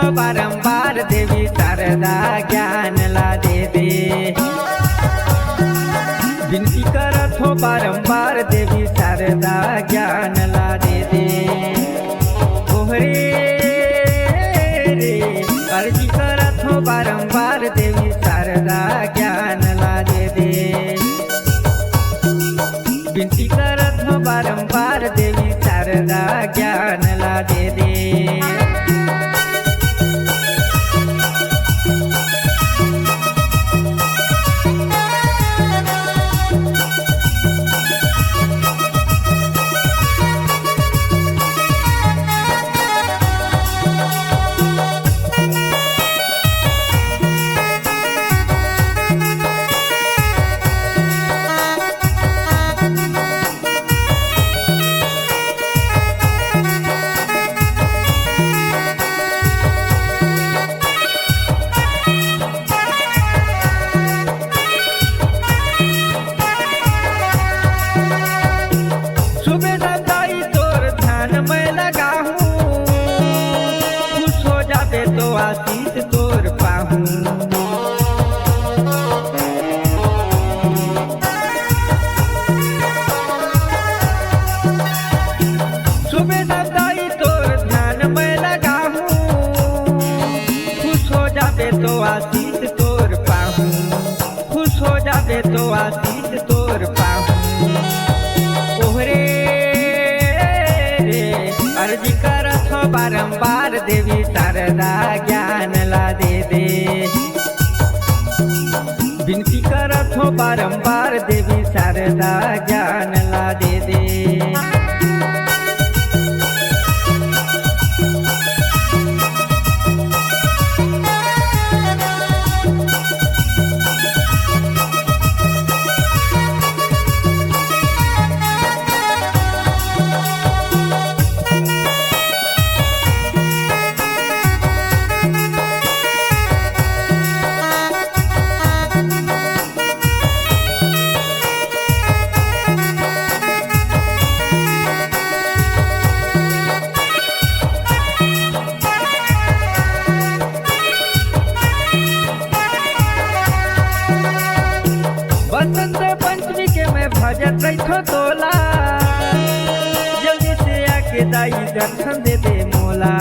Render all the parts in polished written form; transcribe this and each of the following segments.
हो बारंबार देवी शारदा ज्ञान ला दे दे। विनती करत हो बारंबार देवी शारदा ज्ञान ला दे दे। ओहरे रे अर्जी करत हो बारंबार देवी शारदा ज्ञान ला दे दे। विनती करत हो बारंबार देवी शारदा ज्ञान ला दे दे। तो आशीष तोर पाहूं सुबह दाई तोर ध्यान में लगा हूँ। खुश हो जाबे तो आशीष तोर पाहूं। खुश हो जाबे तो आशीष तोर पाहूं। ओहरे रे अर्जी करत हो बारंबार देवी शारदा ज्ञान ला दे दे। विनती करत हो बारंबार देवी शारदा ज्ञान ला दे दे। बसंत पंचमी के मैं भजत रही तोला। जल्दी से आके दाई दर्शन दे दे मोला।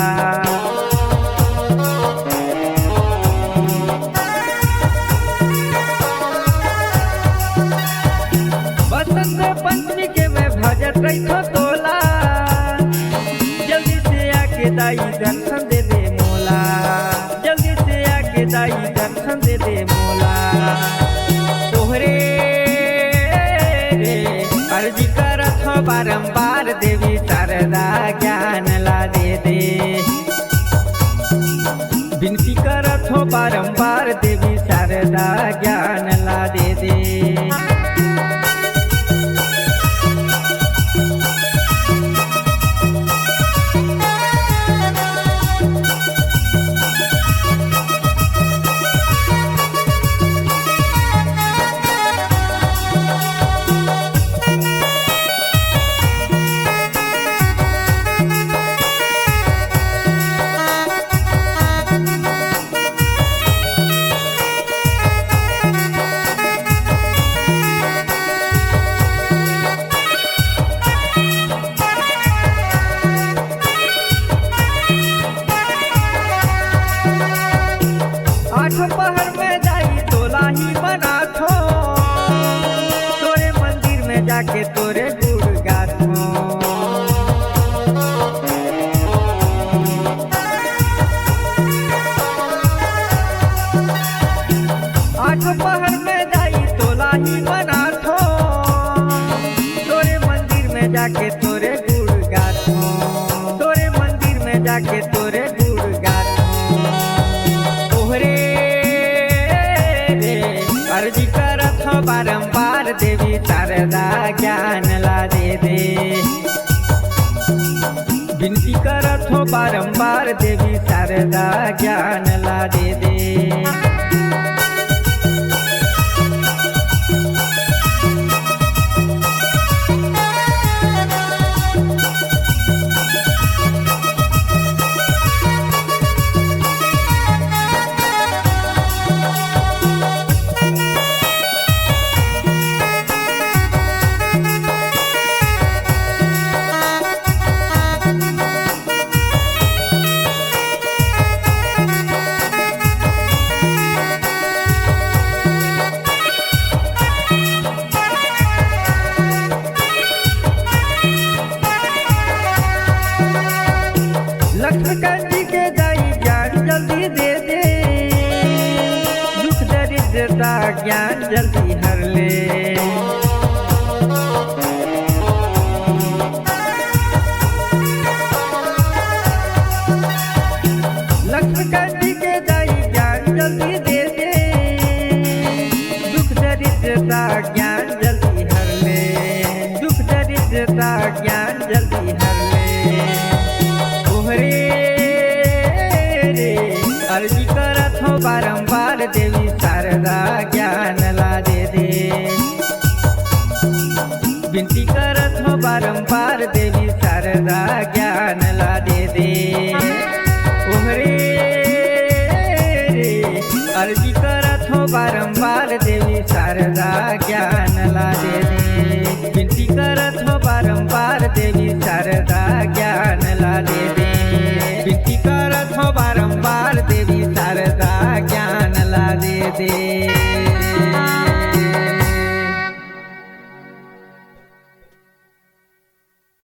बसंत पंचमी के मैं भजत रही तोला। जल्दी से आके दाई दर्शन दे दे मोला। जल्दी से आके दाई दर्शन दे दे मोला। ओहरे रे अर्जी करत हो बारंबार देवी शारदा ज्ञान ला दे दे। विनती करत हो बारंबार देवी शारदा ज्ञान ला दे दे। आठों पहर में जाई तोला ही बना थो। तोरे मंदिर में जाके तोरे गुड़ गाथो। आठों पहर में जाई तोला ही बना थो। तोरे मंदिर में जाके तोरे गुड़ गाथो। तोरे मंदिर में जाके तोरे गुड़ गाथो। ओहरे अर्जी करत हो बारंबार देवी शारदा ज्ञान ला दे दे। विनती करत हो बारंबार देवी शारदा ज्ञान ला दे दे। जल्दी हर ले। लक्ष्मी कंठी के दाई ज्ञान जल्दी दे दे, दुख दरिद्रता ज्ञान जल्दी हर ले, दुख दरिद्रता ज्ञान जल्दी हर ले। तोहरे रे अर्जी करत हो बारंबार देवी शारदा ज्ञान ला दे दे, विनती करत हो बारंबार देवी शारदा ज्ञान ला दे दे। तोहरे रे अर्जी करत हो बारंबार देवी शारदा ज्ञान ला दे दे, विनती करत हो बारंबार देवी शारदा ज्ञान ला दे दे, विनती करत हो बारंबार देवी शारदा ज्ञान ला दे दे।